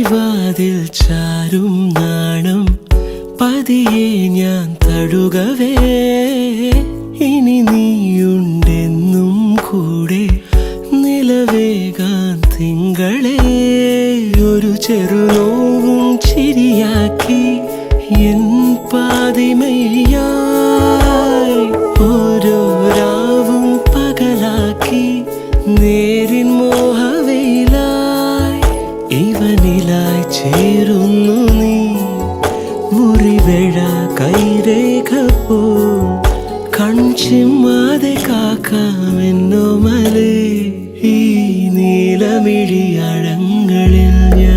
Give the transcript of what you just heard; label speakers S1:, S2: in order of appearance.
S1: കിളിവാതിൽ ചാരും നാണം പതിയെ ഞാൻ തഴുകവേ ഇനി നീയുണ്ടെന്നും കൂടെ നിലവേകാൻ തിങ്കളെ ഒരു ചെറുനോവും ചിരിയാക്കി എൻ പാതിമയായി ഓരോ രാവും പകലാക്കി നേരിൻ മോഹവയിലായി ഇവനിലായി ചേരുന്നു നീ മുറിവേഴ കൈരേഖ പോ കൺചിമ്മാതെ കാക്കാമെന്നോ മലേ ഈ നീലമിഴിയഴങ്ങളിൽ ഞാൻ